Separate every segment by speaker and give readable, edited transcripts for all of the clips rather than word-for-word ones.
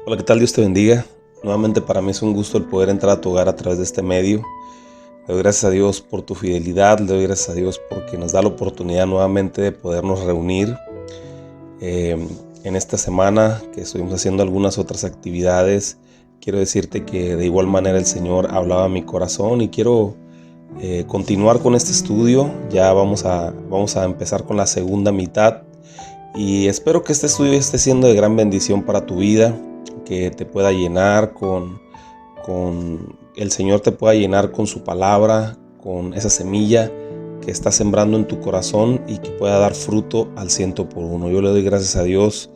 Speaker 1: Hola, ¿qué tal? Dios te bendiga. Nuevamente para mí es un gusto el poder entrar a tu hogar a través de este medio. Le doy gracias a Dios por tu fidelidad, le doy gracias a Dios porque nos da la oportunidad nuevamente de podernos reunir. Eh, en esta semana que estuvimos haciendo algunas otras actividades, quiero decirte que de igual manera el Señor hablaba a mi corazón y quiero continuar con este estudio. Ya vamos a empezar con la segunda mitad y espero que este estudio esté siendo de gran bendición para tu vida, que te pueda llenar con el Señor te pueda llenar con su palabra, con esa semilla que está sembrando en tu corazón y que pueda dar fruto al 100 por 1. Yo le doy gracias a Dios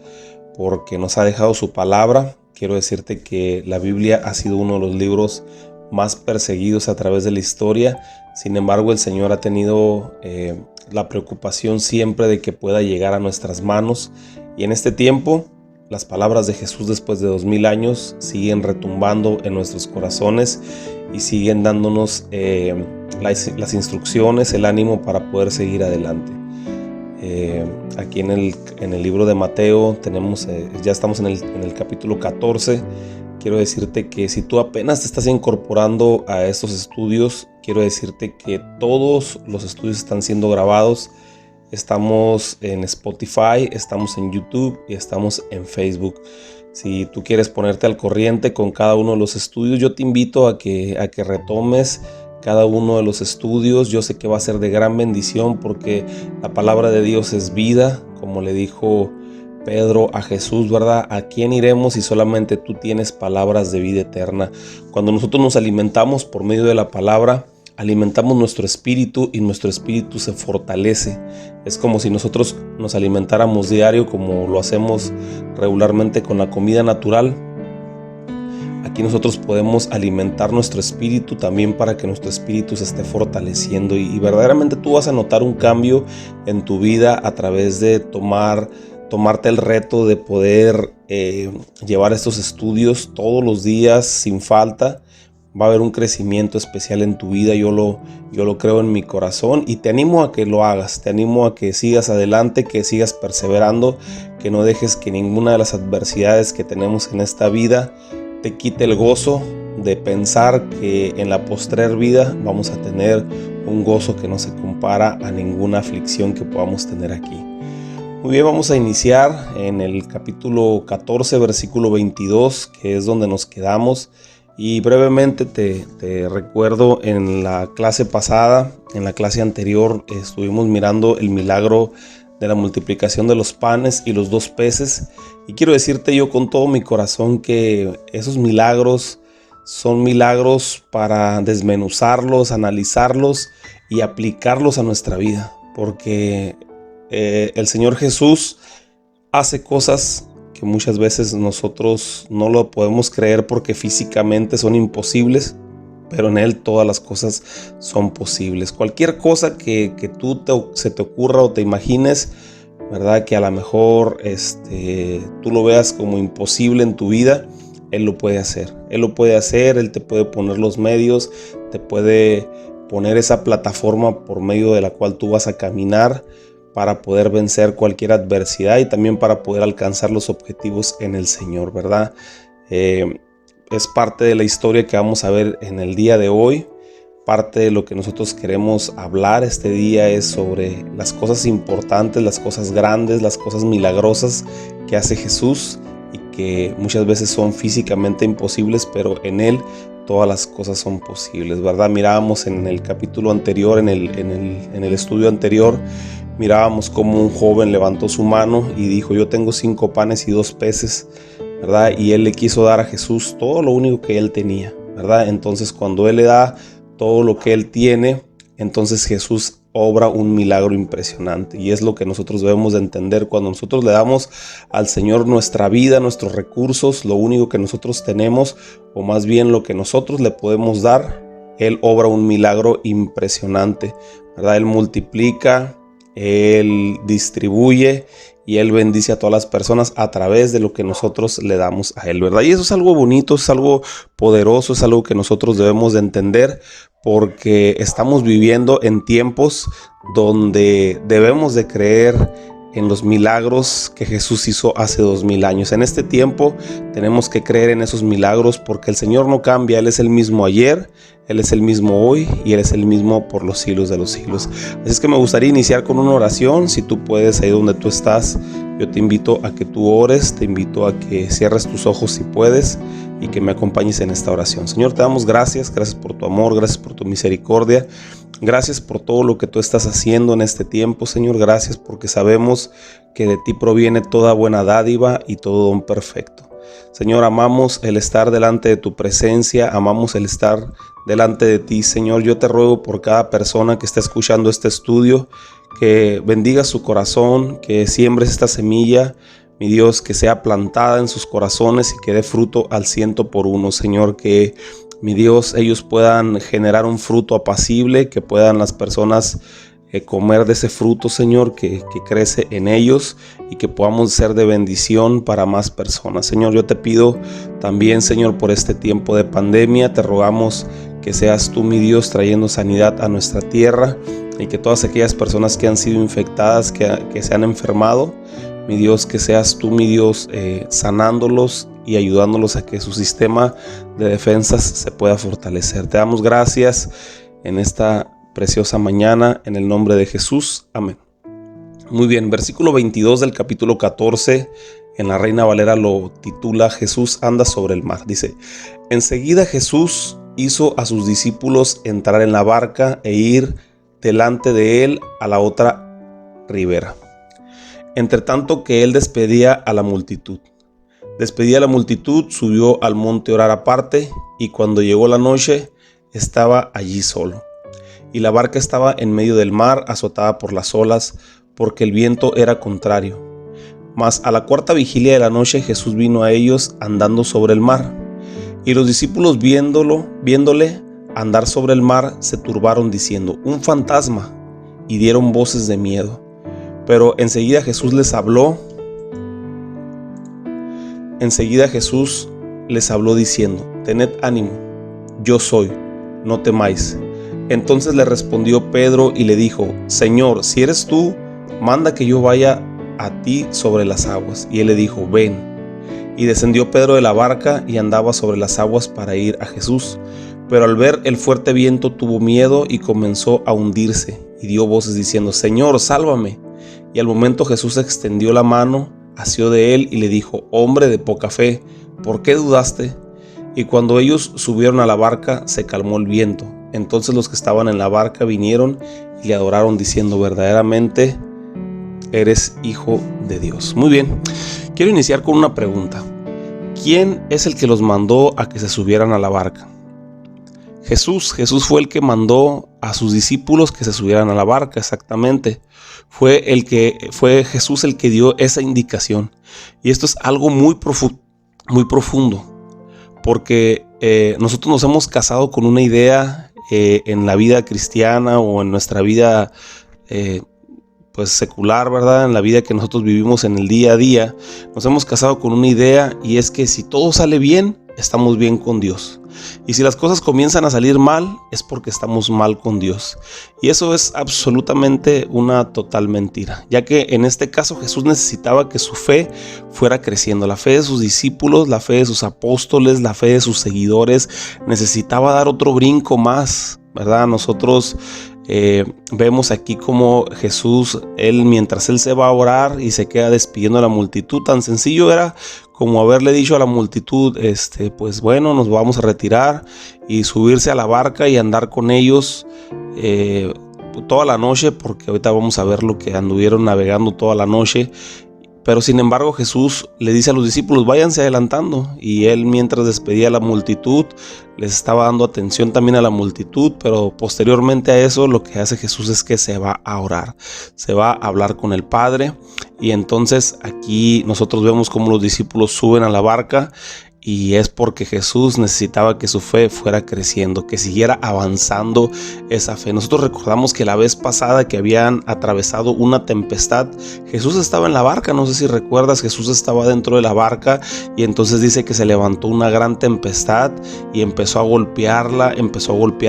Speaker 1: porque nos ha dejado su palabra. Quiero decirte que la Biblia ha sido uno de los libros más perseguidos a través de la historia. Sin embargo, el Señor ha tenido la preocupación siempre de que pueda llegar a nuestras manos. Y en este tiempo, las palabras de Jesús después de 2000 años siguen retumbando en nuestros corazones y siguen dándonos las instrucciones, el ánimo para poder seguir adelante. Aquí en el libro de Mateo ya estamos en el capítulo 14. Quiero decirte que si tú apenas te estás incorporando a estos estudios, quiero decirte que todos los estudios están siendo grabados. Estamos en Spotify, estamos en YouTube y estamos en Facebook. Si tú quieres ponerte al corriente con cada uno de los estudios, yo te invito a que retomes cada uno de los estudios. Yo sé que va a ser de gran bendición porque la palabra de Dios es vida, como le dijo Pedro a Jesús, ¿verdad? ¿A quién iremos si solamente tú tienes palabras de vida eterna? Cuando nosotros nos alimentamos por medio de la palabra, alimentamos nuestro espíritu y nuestro espíritu se fortalece. Es como si nosotros nos alimentáramos diario como lo hacemos regularmente con la comida natural. Aquí nosotros podemos alimentar nuestro espíritu también para que nuestro espíritu se esté fortaleciendo y verdaderamente tú vas a notar un cambio en tu vida a través de tomarte el reto de poder llevar estos estudios todos los días sin falta. Va a haber un crecimiento especial en tu vida, yo lo creo en mi corazón y te animo a que lo hagas, te animo a que sigas adelante, que sigas perseverando, que no dejes que ninguna de las adversidades que tenemos en esta vida te quite el gozo de pensar que en la postrer vida vamos a tener un gozo que no se compara a ninguna aflicción que podamos tener aquí. Muy bien, vamos a iniciar en el capítulo 14, versículo 22, que es donde nos quedamos. Y brevemente te recuerdo, en la clase pasada, en la clase anterior, estuvimos mirando el milagro de la multiplicación de los panes y los 2 peces. Y quiero decirte yo con todo mi corazón que esos milagros son milagros para desmenuzarlos, analizarlos y aplicarlos a nuestra vida. Porque el Señor Jesús hace cosas que muchas veces nosotros no lo podemos creer porque físicamente son imposibles, pero en Él todas las cosas son posibles. Cualquier cosa que se te ocurra o te imagines, ¿verdad? Que a lo mejor tú lo veas como imposible en tu vida, Él lo puede hacer. Él lo puede hacer, Él te puede poner los medios, te puede poner esa plataforma por medio de la cual tú vas a caminar para poder vencer cualquier adversidad y también para poder alcanzar los objetivos en el Señor, ¿verdad? Es parte de la historia que vamos a ver en el día de hoy. Parte de lo que nosotros queremos hablar este día es sobre las cosas importantes, las cosas grandes, las cosas milagrosas que hace Jesús y que muchas veces son físicamente imposibles, pero en Él todas las cosas son posibles, ¿verdad? Mirábamos en el capítulo anterior, en el estudio anterior, mirábamos cómo un joven levantó su mano y dijo: yo tengo 5 panes y 2 peces, ¿verdad? Y él le quiso dar a Jesús todo lo único que él tenía, ¿verdad? Entonces cuando él le da todo lo que él tiene, entonces Jesús obra un milagro impresionante. Y es lo que nosotros debemos de entender. Cuando nosotros le damos al Señor nuestra vida, nuestros recursos, lo único que nosotros tenemos, o más bien lo que nosotros le podemos dar, Él obra un milagro impresionante, ¿verdad? Él multiplica, Él distribuye y Él bendice a todas las personas a través de lo que nosotros le damos a Él, ¿verdad? Y eso es algo bonito, es algo poderoso, es algo que nosotros debemos de entender, porque estamos viviendo en tiempos donde debemos de creer en los milagros que Jesús hizo hace 2000 años. En este tiempo tenemos que creer en esos milagros porque el Señor no cambia. Él es el mismo ayer, Él es el mismo hoy y Él es el mismo por los siglos de los siglos. Así es que me gustaría iniciar con una oración. Si tú puedes, ahí donde tú estás, yo te invito a que tú ores, te invito a que cierres tus ojos si puedes y que me acompañes en esta oración. Señor, te damos gracias por tu amor, gracias por tu misericordia. Gracias por todo lo que tú estás haciendo en este tiempo, Señor. Gracias porque sabemos que de ti proviene toda buena dádiva y todo don perfecto. Señor, amamos el estar delante de tu presencia, amamos el estar delante de ti, Señor. Yo te ruego por cada persona que está escuchando este estudio, que bendigas su corazón, que siembres esta semilla, mi Dios, que sea plantada en sus corazones y que dé fruto al 100%, Señor, que mi Dios, ellos puedan generar un fruto apacible, que puedan las personas comer de ese fruto, Señor, que crece en ellos y que podamos ser de bendición para más personas. Señor, yo te pido también, Señor, por este tiempo de pandemia, te rogamos que seas tú, mi Dios, trayendo sanidad a nuestra tierra y que todas aquellas personas que han sido infectadas, que se han enfermado, mi Dios, que seas tú, mi Dios, sanándolos y ayudándolos a que su sistema de defensas se pueda fortalecer. Te damos gracias en esta preciosa mañana, en el nombre de Jesús. Amén. Muy bien, versículo 22 del capítulo 14, en la Reina Valera lo titula Jesús anda sobre el mar. Dice, enseguida Jesús hizo a sus discípulos entrar en la barca e ir delante de él a la otra ribera. Entre tanto que él despedía a la multitud. Despedía a la multitud, subió al monte a orar aparte, y cuando llegó la noche, estaba allí solo. Y la barca estaba en medio del mar, azotada por las olas, porque el viento era contrario. Mas a la cuarta vigilia de la noche, Jesús vino a ellos andando sobre el mar. Y los discípulos viéndole andar sobre el mar, se turbaron diciendo, un fantasma, y dieron voces de miedo. Pero enseguida Jesús les habló diciendo, tened ánimo, yo soy, no temáis. Entonces le respondió Pedro y le dijo, Señor, si eres tú, manda que yo vaya a ti sobre las aguas. Y él le dijo, ven. Y descendió Pedro de la barca y andaba sobre las aguas para ir a Jesús. Pero al ver el fuerte viento tuvo miedo y comenzó a hundirse, y dio voces diciendo, Señor, sálvame. Y al momento Jesús extendió la mano, asió de él y le dijo, hombre de poca fe, ¿por qué dudaste? Y cuando ellos subieron a la barca, se calmó el viento. Entonces los que estaban en la barca vinieron y le adoraron diciendo, verdaderamente eres Hijo de Dios. Muy bien, quiero iniciar con una pregunta. ¿Quién es el que los mandó a que se subieran a la barca? Jesús fue el que mandó a sus discípulos que se subieran a la barca, exactamente. Fue Jesús el que dio esa indicación. Y esto es algo muy profundo, porque nosotros nos hemos casado con una idea en la vida cristiana o en nuestra vida pues secular, ¿verdad? En la vida que nosotros vivimos en el día a día, nos hemos casado con una idea, y es que si todo sale bien, estamos bien con Dios. Y si las cosas comienzan a salir mal, es porque estamos mal con Dios. Y eso es absolutamente una total mentira, ya que en este caso Jesús necesitaba que su fe fuera creciendo. La fe de sus discípulos, la fe de sus apóstoles, la fe de sus seguidores necesitaba dar otro brinco más, ¿verdad? Nosotros vemos aquí como Jesús, mientras él se va a orar y se queda despidiendo a la multitud, tan sencillo era como haberle dicho a la multitud, pues bueno, nos vamos a retirar, y subirse a la barca y andar con ellos toda la noche, porque ahorita vamos a ver lo que anduvieron navegando toda la noche. Pero sin embargo Jesús le dice a los discípulos, váyanse adelantando, y él mientras despedía a la multitud, les estaba dando atención también a la multitud. Pero posteriormente a eso, lo que hace Jesús es que se va a orar, se va a hablar con el Padre. Y entonces aquí nosotros vemos cómo los discípulos suben a la barca, y es porque Jesús necesitaba que su fe fuera creciendo, que siguiera avanzando esa fe. Nosotros recordamos que la vez pasada que habían atravesado una tempestad, Jesús estaba en la barca, no sé si recuerdas, Jesús estaba dentro de la barca y entonces dice que se levantó una gran tempestad y empezó a golpear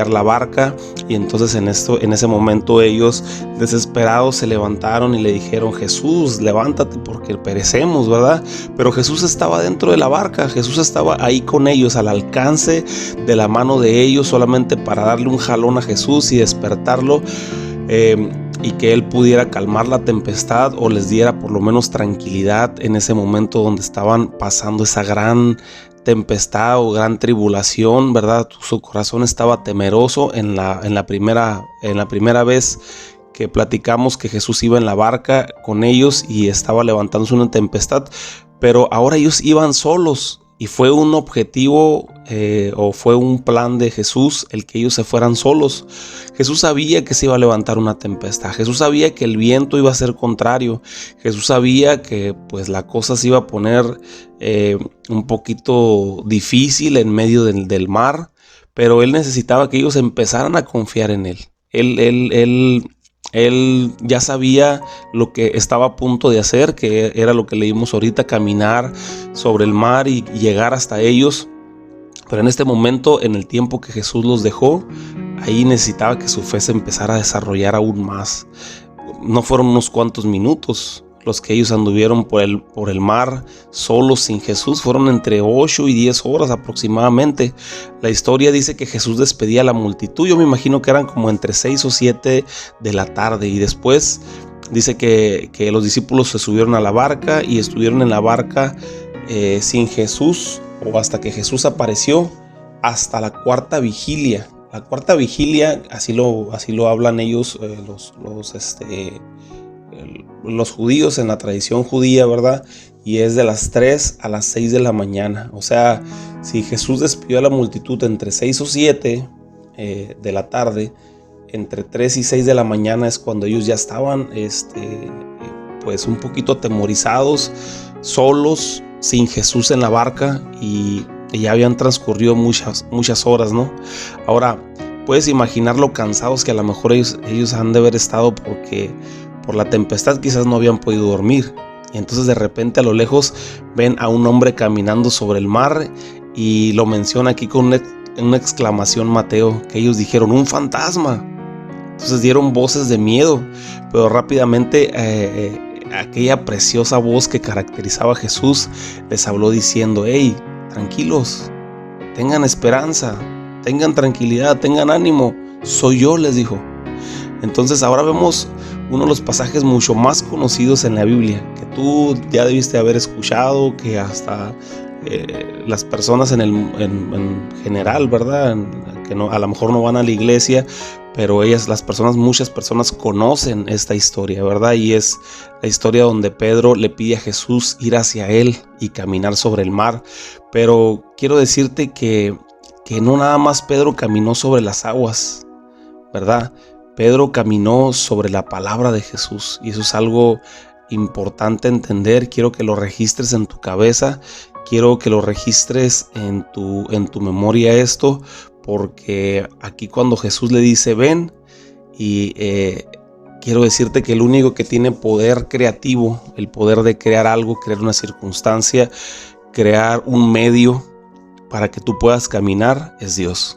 Speaker 1: la barca, y entonces en ese momento ellos desesperados se levantaron y le dijeron: Jesús, levántate porque perecemos, ¿verdad? Pero Jesús estaba dentro de la barca, Jesús estaba ahí con ellos, al alcance de la mano de ellos, solamente para darle un jalón a Jesús y despertarlo, y que él pudiera calmar la tempestad o les diera por lo menos tranquilidad en ese momento donde estaban pasando esa gran tempestad o gran tribulación, ¿verdad? Su corazón estaba temeroso en la primera vez que platicamos que Jesús iba en la barca con ellos y estaba levantándose una tempestad, pero ahora ellos iban solos. Y fue un objetivo o fue un plan de Jesús el que ellos se fueran solos. Jesús sabía que se iba a levantar una tempestad. Jesús sabía que el viento iba a ser contrario. Jesús sabía que pues la cosa se iba a poner un poquito difícil en medio del mar. Pero él necesitaba que ellos empezaran a confiar en él. Él ya sabía lo que estaba a punto de hacer, que era lo que leímos ahorita: caminar sobre el mar y llegar hasta ellos. Pero en este momento, en el tiempo que Jesús los dejó, ahí necesitaba que su fe se empezara a desarrollar aún más. No fueron unos cuantos minutos los que ellos anduvieron por el mar solos sin Jesús, fueron entre 8 y 10 horas aproximadamente. La historia dice que Jesús despedía a la multitud. Yo me imagino que eran como entre 6 o 7 de la tarde, y después dice que los discípulos se subieron a la barca y estuvieron en la barca sin Jesús, o hasta que Jesús apareció, hasta la cuarta vigilia. La cuarta vigilia, así lo hablan ellos, los judíos en la tradición judía, ¿verdad? Y es de las 3 a las 6 de la mañana. O sea, si Jesús despidió a la multitud entre 6 o 7 de la tarde, entre 3 y 6 de la mañana es cuando ellos ya estaban pues un poquito atemorizados, solos, sin Jesús en la barca, y ya habían transcurrido muchas horas, ¿no? Ahora, puedes imaginar lo cansados que a lo mejor ellos han de haber estado, porque por la tempestad quizás no habían podido dormir. Y entonces de repente a lo lejos ven a un hombre caminando sobre el mar, y lo menciona aquí con una exclamación Mateo, que ellos dijeron: ¡un fantasma! Entonces dieron voces de miedo, pero rápidamente aquella preciosa voz que caracterizaba a Jesús les habló diciendo: ¡hey, tranquilos! Tengan esperanza, tengan tranquilidad, tengan ánimo, soy yo, les dijo. Entonces ahora vemos uno de los pasajes mucho más conocidos en la Biblia, que tú ya debiste haber escuchado, que hasta las personas en general, ¿verdad? Que no, a lo mejor no van a la iglesia, pero muchas personas conocen esta historia, ¿verdad? Y es la historia donde Pedro le pide a Jesús ir hacia él y caminar sobre el mar. Pero quiero decirte que no nada más Pedro caminó sobre las aguas, ¿verdad? Pedro caminó sobre la palabra de Jesús, y eso es algo importante entender. Quiero que lo registres en tu cabeza, quiero que lo registres en tu memoria esto, porque aquí cuando Jesús le dice ven, y quiero decirte que el único que tiene poder creativo, el poder de crear algo, crear una circunstancia, crear un medio para que tú puedas caminar, es Dios.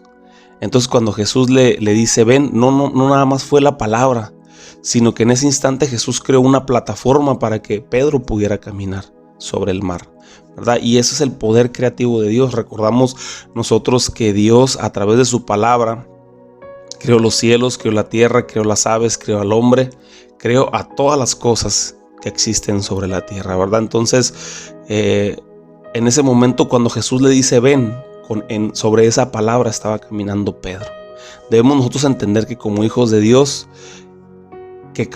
Speaker 1: Entonces cuando Jesús le dice ven, no nada más fue la palabra, sino que en ese instante Jesús creó una plataforma para que Pedro pudiera caminar sobre el mar, ¿verdad? Y ese es el poder creativo de Dios. Recordamos nosotros que Dios, a través de su palabra, creó los cielos, creó la tierra, creó las aves, creó al hombre, creó a todas las cosas que existen sobre la tierra, ¿verdad? Entonces en ese momento cuando Jesús le dice ven, sobre esa palabra estaba caminando Pedro. Debemos nosotros entender que como hijos de Dios, que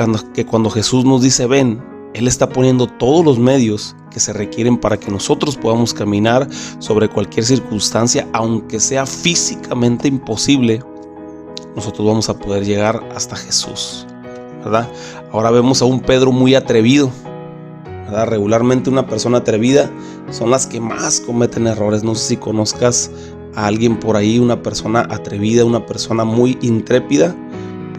Speaker 1: cuando Jesús nos dice ven, Él está poniendo todos los medios que se requieren para que nosotros podamos caminar sobre cualquier circunstancia, aunque sea físicamente imposible. Nosotros vamos a poder llegar hasta Jesús, ¿verdad? Ahora vemos a un Pedro muy atrevido, ¿verdad? Regularmente una persona atrevida son las que más cometen errores. No sé si conozcas a alguien por ahí, una persona atrevida, una persona muy intrépida,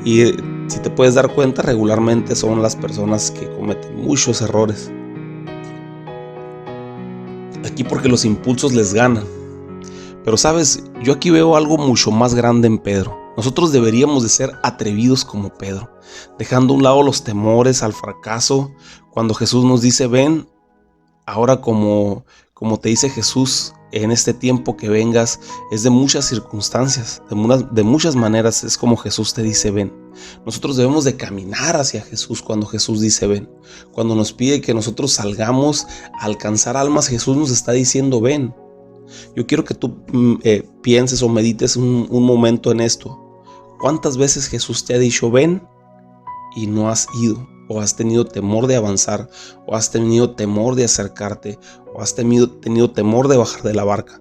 Speaker 1: y si te puedes dar cuenta, regularmente son las personas que cometen muchos errores. Aquí porque los impulsos les ganan. Pero sabes, yo aquí veo algo mucho más grande en Pedro. Nosotros deberíamos de ser atrevidos como Pedro, dejando a un lado los temores al fracaso. Cuando Jesús nos dice, ven, ahora como te dice Jesús, en este tiempo que vengas, es de muchas circunstancias, de muchas maneras es como Jesús te dice, ven. Nosotros debemos de caminar hacia Jesús cuando Jesús dice, ven. Cuando nos pide que nosotros salgamos a alcanzar almas, Jesús nos está diciendo, ven. Yo quiero que tú pienses o medites un momento en esto. ¿Cuántas veces Jesús te ha dicho, ven, y no has ido? O has tenido temor de avanzar, o has tenido temor de acercarte, o has tenido temor de bajar de la barca.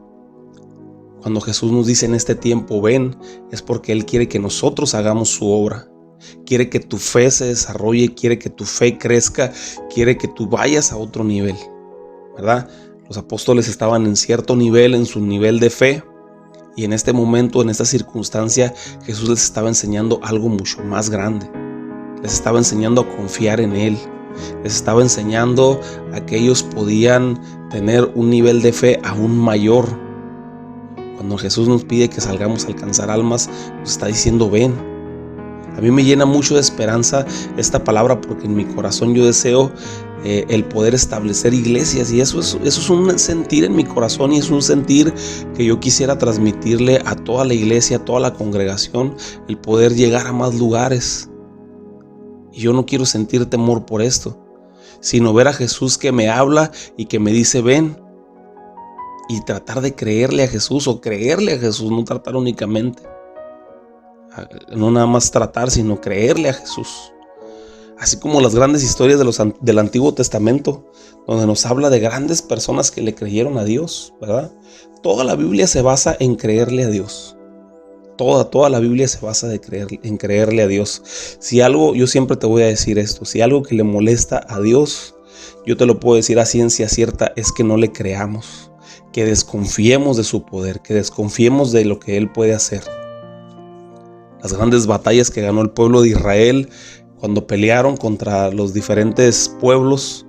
Speaker 1: Cuando Jesús nos dice en este tiempo, ven, es porque Él quiere que nosotros hagamos su obra. Quiere que tu fe se desarrolle, quiere que tu fe crezca, quiere que tú vayas a otro nivel, ¿verdad? Los apóstoles estaban en cierto nivel, en su nivel de fe, y en este momento, en esta circunstancia, Jesús les estaba enseñando algo mucho más grande. Les estaba enseñando a confiar en Él. Les estaba enseñando a que ellos podían tener un nivel de fe aún mayor. Cuando Jesús nos pide que salgamos a alcanzar almas, nos está diciendo, ven. A mí me llena mucho de esperanza esta palabra, porque en mi corazón yo deseo el poder establecer iglesias, y eso es un sentir en mi corazón, y es un sentir que yo quisiera transmitirle a toda la iglesia, a toda la congregación, el poder llegar a más lugares. Y yo no quiero sentir temor por esto, sino ver a Jesús que me habla y que me dice, ven, y tratar de creerle a Jesús, o creerle a Jesús, no tratar únicamente, no nada más tratar, sino creerle a Jesús. Así como las grandes historias del Antiguo Testamento, donde nos habla de grandes personas que le creyeron a Dios, ¿verdad? Toda la Biblia se basa en creerle a Dios. Toda la Biblia se basa en creerle a Dios. Si algo, yo siempre te voy a decir esto, si algo que le molesta a Dios, yo te lo puedo decir a ciencia cierta, es que no le creamos, que desconfiemos de su poder, que desconfiemos de lo que Él puede hacer. Las grandes batallas que ganó el pueblo de Israel cuando pelearon contra los diferentes pueblos,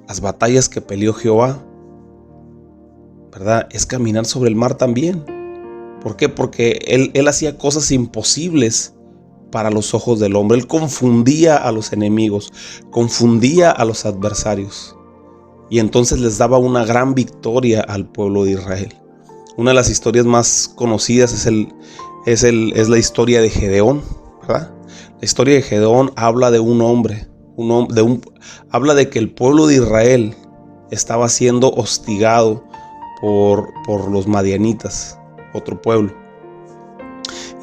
Speaker 1: las batallas que peleó Jehová, ¿verdad? Es caminar sobre el mar también. ¿Por qué? Porque él hacía cosas imposibles para los ojos del hombre. Él confundía a los enemigos, confundía a los adversarios, y entonces les daba una gran victoria al pueblo de Israel. Una de las historias más conocidas es la historia de Gedeón, ¿verdad? La historia de Gedeón habla de un hombre, habla de que el pueblo de Israel estaba siendo hostigado por los madianitas, otro pueblo.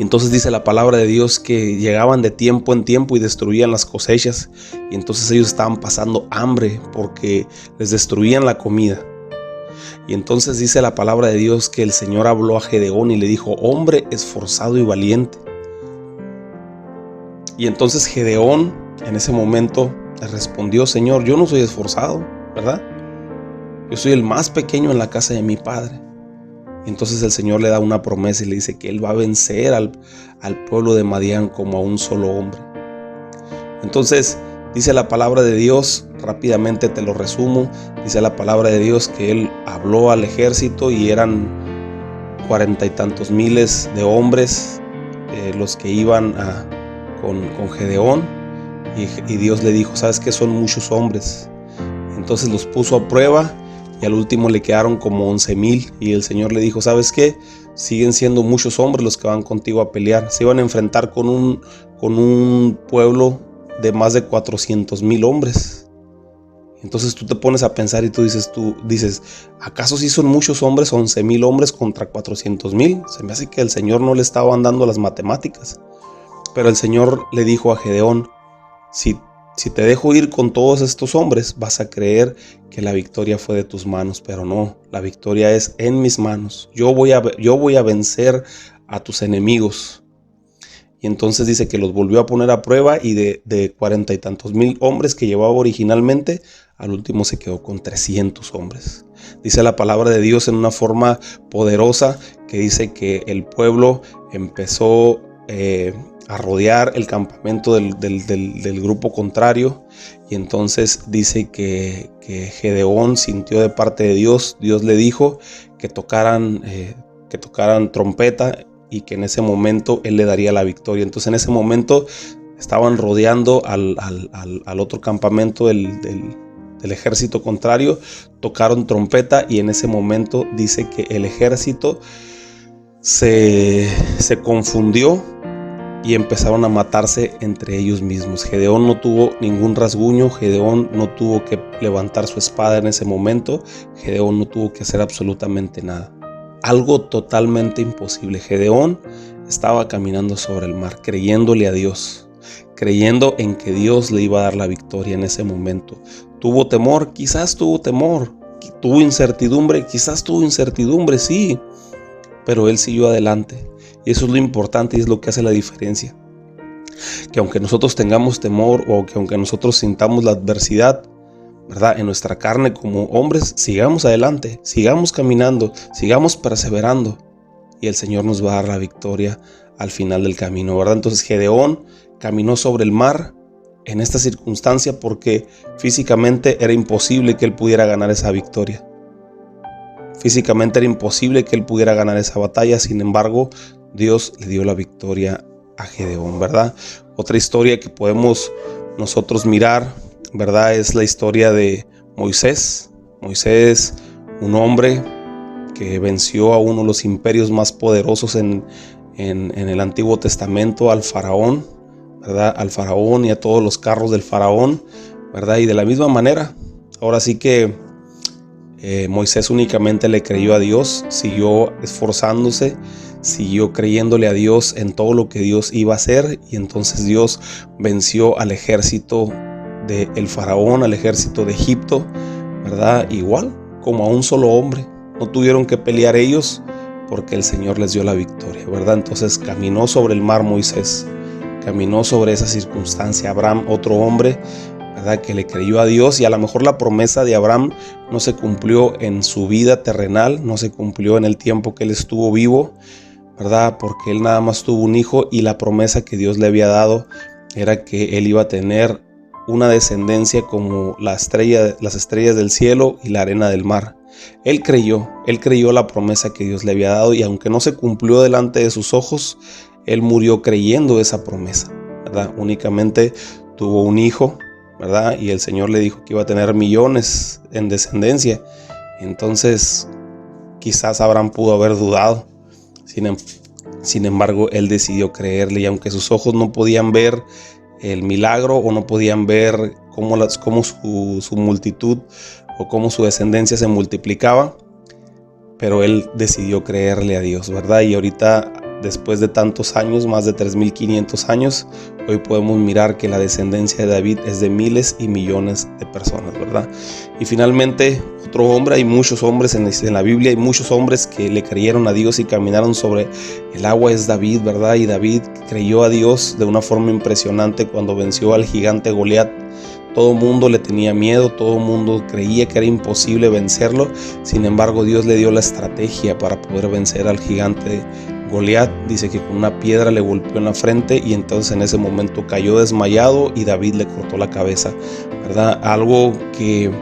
Speaker 1: Y entonces dice la palabra de Dios que llegaban de tiempo en tiempo y destruían las cosechas, y entonces ellos estaban pasando hambre porque les destruían la comida. Y entonces dice la palabra de Dios que el Señor habló a Gedeón y le dijo, hombre esforzado y valiente. Y entonces Gedeón en ese momento le respondió, Señor, yo no soy esforzado, ¿verdad? Yo soy el más pequeño en la casa de mi padre. Y entonces el Señor le da una promesa y le dice que Él va a vencer al pueblo de Madián como a un solo hombre. Entonces dice la palabra de Dios, rápidamente te lo resumo, dice la palabra de Dios que Él habló al ejército y eran 40 y tantos miles de hombres los que iban con Gedeón, y Dios le dijo, ¿sabes qué? Son muchos hombres. Entonces los puso a prueba y al último le quedaron como 11,000, y el Señor le dijo, ¿sabes qué? Siguen siendo muchos hombres los que van contigo a pelear. Se iban a enfrentar con un pueblo de más de 400,000 hombres. Entonces tú te pones a pensar y tú dices, ¿acaso sí son muchos hombres? 11,000 hombres contra 400,000. Se me hace que el Señor no le estaba dando las matemáticas. Pero el Señor le dijo a Gedeón, si te dejo ir con todos estos hombres, vas a creer que la victoria fue de tus manos, pero no, la victoria es en mis manos. Yo voy a vencer a tus enemigos. Y entonces dice que los volvió a poner a prueba, y de 40 y tantos mil hombres que llevaba originalmente, al último se quedó con 300 hombres. Dice la palabra de Dios en una forma poderosa que dice que el pueblo empezó a rodear el campamento del grupo contrario, y entonces dice que Gedeón sintió de parte de Dios. Dios le dijo que tocaran trompeta y que en ese momento él le daría la victoria. Entonces en ese momento estaban rodeando al otro campamento del ejército contrario, tocaron trompeta y en ese momento dice que el ejército se confundió y empezaron a matarse entre ellos mismos. Gedeón no tuvo ningún rasguño, Gedeón no tuvo que levantar su espada en ese momento, Gedeón no tuvo que hacer absolutamente nada. Algo totalmente imposible. Gedeón estaba caminando sobre el mar, creyéndole a Dios, creyendo en que Dios le iba a dar la victoria en ese momento. ¿Tuvo temor? Quizás tuvo temor. ¿Tuvo incertidumbre? Quizás tuvo incertidumbre, sí. Pero él siguió adelante. Y eso es lo importante y es lo que hace la diferencia. Que aunque nosotros tengamos temor o que aunque nosotros sintamos la adversidad, ¿verdad?, en nuestra carne como hombres, sigamos adelante, sigamos caminando, sigamos perseverando. Y el Señor nos va a dar la victoria al final del camino, ¿verdad? Entonces Gedeón caminó sobre el mar en esta circunstancia porque físicamente era imposible que él pudiera ganar esa victoria. Físicamente era imposible que él pudiera ganar esa batalla. Sin embargo, Dios le dio la victoria a Gedeón, ¿verdad? Otra historia que podemos nosotros mirar, ¿verdad?, es la historia de Moisés. Moisés, un hombre que venció a uno de los imperios más poderosos en el Antiguo Testamento, al faraón, ¿verdad?, al faraón y a todos los carros del faraón, ¿verdad? Y de la misma manera, ahora sí que Moisés únicamente le creyó a Dios, siguió esforzándose, siguió creyéndole a Dios en todo lo que Dios iba a hacer, y entonces Dios venció al ejército del faraón, al ejército de Egipto, ¿verdad? Igual como a un solo hombre. No tuvieron que pelear ellos porque el Señor les dio la victoria, ¿verdad? Entonces caminó sobre el mar Moisés, caminó sobre esa circunstancia. Abraham, otro hombre, ¿verdad?, que le creyó a Dios, y a lo mejor la promesa de Abraham no se cumplió en su vida terrenal, no se cumplió en el tiempo que él estuvo vivo, ¿verdad?, porque él nada más tuvo un hijo, y la promesa que Dios le había dado era que él iba a tener una descendencia como las estrellas del cielo y la arena del mar. Él creyó la promesa que Dios le había dado, y aunque no se cumplió delante de sus ojos, él murió creyendo esa promesa, ¿verdad? Únicamente tuvo un hijo, ¿verdad? Y el Señor le dijo que iba a tener millones en descendencia. Entonces quizás Abraham pudo haber dudado. Sin embargo, él decidió creerle, y aunque sus ojos no podían ver el milagro o no podían ver cómo su multitud o cómo su descendencia se multiplicaba, pero él decidió creerle a Dios, ¿verdad? Y ahorita, después de tantos años, más de 3500 años, hoy podemos mirar que la descendencia de David es de miles y millones de personas, ¿verdad? Y finalmente, otro hombre, hay muchos hombres en la Biblia, hay muchos hombres que le creyeron a Dios y caminaron sobre el agua, es David, ¿verdad? Y David creyó a Dios de una forma impresionante cuando venció al gigante Goliat. Todo el mundo le tenía miedo, todo el mundo creía que era imposible vencerlo. Sin embargo, Dios le dio la estrategia para poder vencer al gigante Goliat. Dice que con una piedra le golpeó en la frente, y entonces en ese momento cayó desmayado y David le cortó la cabeza, ¿verdad? Algo que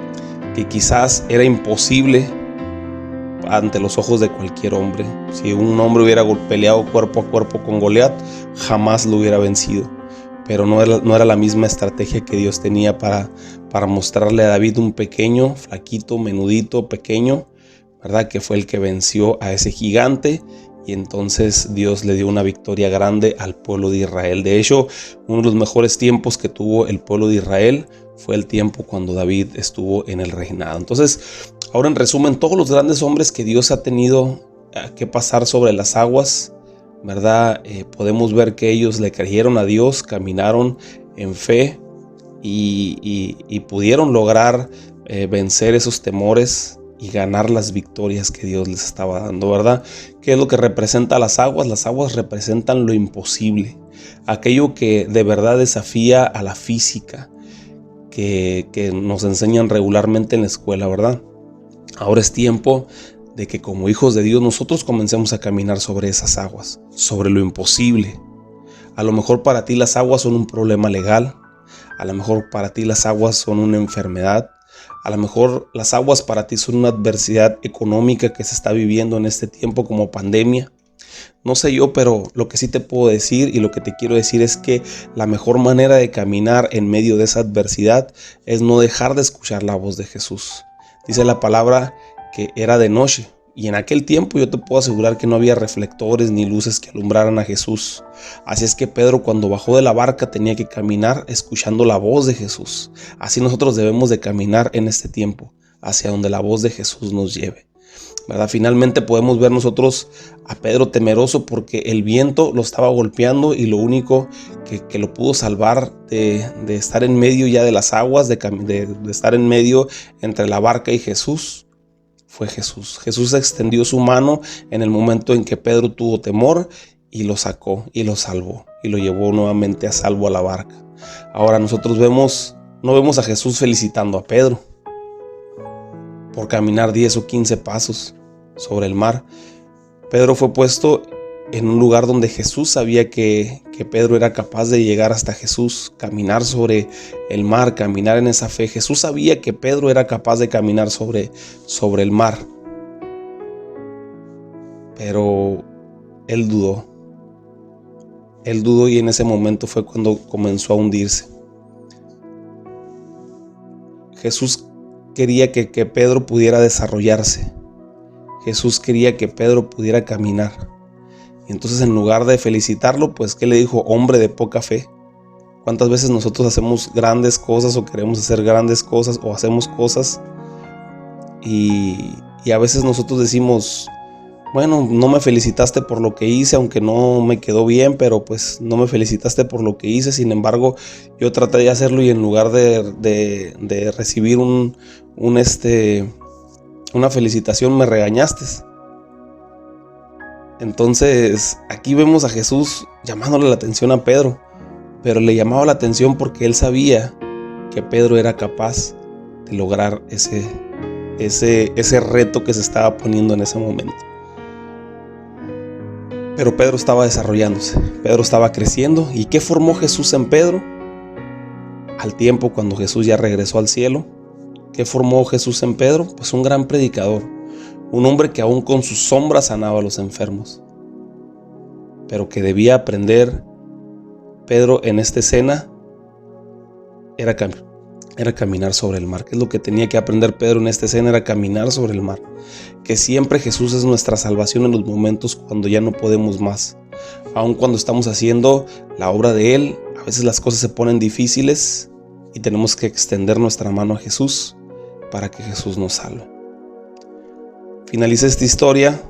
Speaker 1: quizás era imposible ante los ojos de cualquier hombre. Si un hombre hubiera peleado cuerpo a cuerpo con Goliat, jamás lo hubiera vencido. Pero no era la misma estrategia que Dios tenía para mostrarle a David, un pequeño, flaquito, menudito, pequeño, ¿verdad?, que fue el que venció a ese gigante. Y entonces Dios le dio una victoria grande al pueblo de Israel. De hecho, uno de los mejores tiempos que tuvo el pueblo de Israel fue el tiempo cuando David estuvo en el reinado. Entonces, ahora en resumen, todos los grandes hombres que Dios ha tenido que pasar sobre las aguas, ¿verdad? Podemos ver que ellos le creyeron a Dios, caminaron en fe y pudieron lograr vencer esos temores y ganar las victorias que Dios les estaba dando, ¿verdad? ¿Qué es lo que representa las aguas? Las aguas representan lo imposible, aquello que de verdad desafía a la física, que nos enseñan regularmente en la escuela, ¿verdad? Ahora es tiempo de que como hijos de Dios nosotros comencemos a caminar sobre esas aguas, sobre lo imposible. A lo mejor para ti las aguas son un problema legal, a lo mejor para ti las aguas son una enfermedad, a lo mejor las aguas para ti son una adversidad económica que se está viviendo en este tiempo como pandemia. No sé yo, pero lo que sí te puedo decir y lo que te quiero decir es que la mejor manera de caminar en medio de esa adversidad es no dejar de escuchar la voz de Jesús. Dice la palabra que era de noche y en aquel tiempo yo te puedo asegurar que no había reflectores ni luces que alumbraran a Jesús. Así es que Pedro, cuando bajó de la barca, tenía que caminar escuchando la voz de Jesús. Así nosotros debemos de caminar en este tiempo, hacia donde la voz de Jesús nos lleve, ¿verdad? Finalmente podemos ver nosotros a Pedro temeroso porque el viento lo estaba golpeando y lo único que lo pudo salvar de estar en medio ya de las aguas, de estar en medio entre la barca y Jesús, fue Jesús. Jesús extendió su mano en el momento en que Pedro tuvo temor y lo sacó y lo salvó y lo llevó nuevamente a salvo a la barca. Ahora nosotros no vemos a Jesús felicitando a Pedro por caminar 10 o 15 pasos sobre el mar. Pedro fue puesto en un lugar donde Jesús sabía que Pedro era capaz de llegar hasta Jesús, caminar sobre el mar, caminar en esa fe. Jesús sabía que Pedro era capaz de caminar sobre el mar, pero él dudó. Él dudó y en ese momento fue cuando comenzó a hundirse. Jesús quería que Pedro pudiera desarrollarse. Jesús quería que Pedro pudiera caminar. Y entonces en lugar de felicitarlo, pues ¿qué le dijo? Hombre de poca fe. ¿Cuántas veces nosotros hacemos grandes cosas o queremos hacer grandes cosas o hacemos cosas y a veces nosotros decimos, bueno, no me felicitaste por lo que hice, aunque no me quedó bien, pero pues no me felicitaste por lo que hice. Sin embargo, yo traté de hacerlo y en lugar de recibir una felicitación me regañaste. Entonces aquí vemos a Jesús llamándole la atención a Pedro, pero le llamaba la atención porque él sabía que Pedro era capaz de lograr ese reto que se estaba poniendo en ese momento. Pero Pedro estaba desarrollándose, Pedro estaba creciendo. ¿Y qué formó Jesús en Pedro? Al tiempo, cuando Jesús ya regresó al cielo, ¿qué formó Jesús en Pedro? Pues un gran predicador, un hombre que aún con sus sombras sanaba a los enfermos. Pero que debía aprender Pedro en esta escena era caminar sobre el mar. ¿Qué es lo que tenía que aprender Pedro en esta escena? Era caminar sobre el mar. Que siempre Jesús es nuestra salvación en los momentos cuando ya no podemos más. Aun cuando estamos haciendo la obra de Él, a veces las cosas se ponen difíciles y tenemos que extender nuestra mano a Jesús para que Jesús nos salve. Finaliza esta historia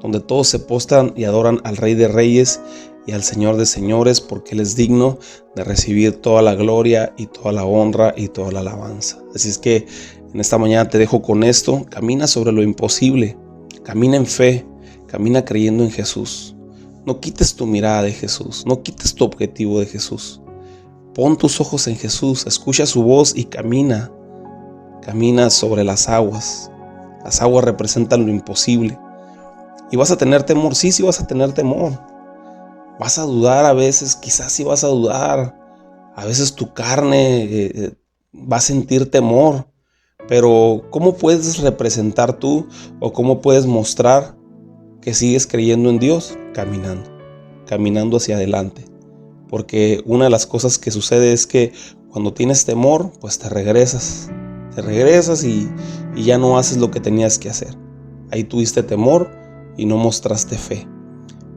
Speaker 1: donde todos se postran y adoran al Rey de Reyes y al Señor de Señores, porque Él es digno de recibir toda la gloria y toda la honra y toda la alabanza. Así es que en esta mañana te dejo con esto. Camina sobre lo imposible, camina en fe, camina creyendo en Jesús. No quites tu mirada de Jesús, no quites tu objetivo de Jesús. Pon tus ojos en Jesús, escucha su voz y camina. Camina sobre las aguas. Las aguas representan lo imposible. ¿Y vas a tener temor? Sí, vas a tener temor. Vas a dudar a veces, quizás sí vas a dudar. A veces tu carne va a sentir temor. Pero ¿cómo puedes representar tú o cómo puedes mostrar que sigues creyendo en Dios? Caminando hacia adelante. Porque una de las cosas que sucede es que cuando tienes temor, pues te regresas y ya no haces lo que tenías que hacer. Ahí tuviste temor y no mostraste fe.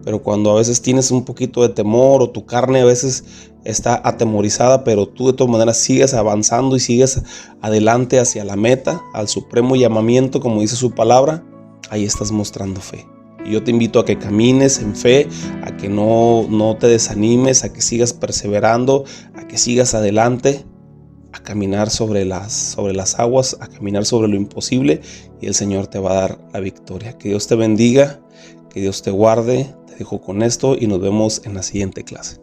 Speaker 1: Pero cuando a veces tienes un poquito de temor o tu carne a veces está atemorizada, pero tú de todas maneras sigues avanzando y sigues adelante hacia la meta, al supremo llamamiento, como dice su palabra, ahí estás mostrando fe. Y yo te invito a que camines en fe, a que no te desanimes, a que sigas perseverando, a que sigas adelante, a caminar sobre las aguas, a caminar sobre lo imposible, y el Señor te va a dar la victoria. Que Dios te bendiga, que Dios te guarde. Te dejo con esto y nos vemos en la siguiente clase.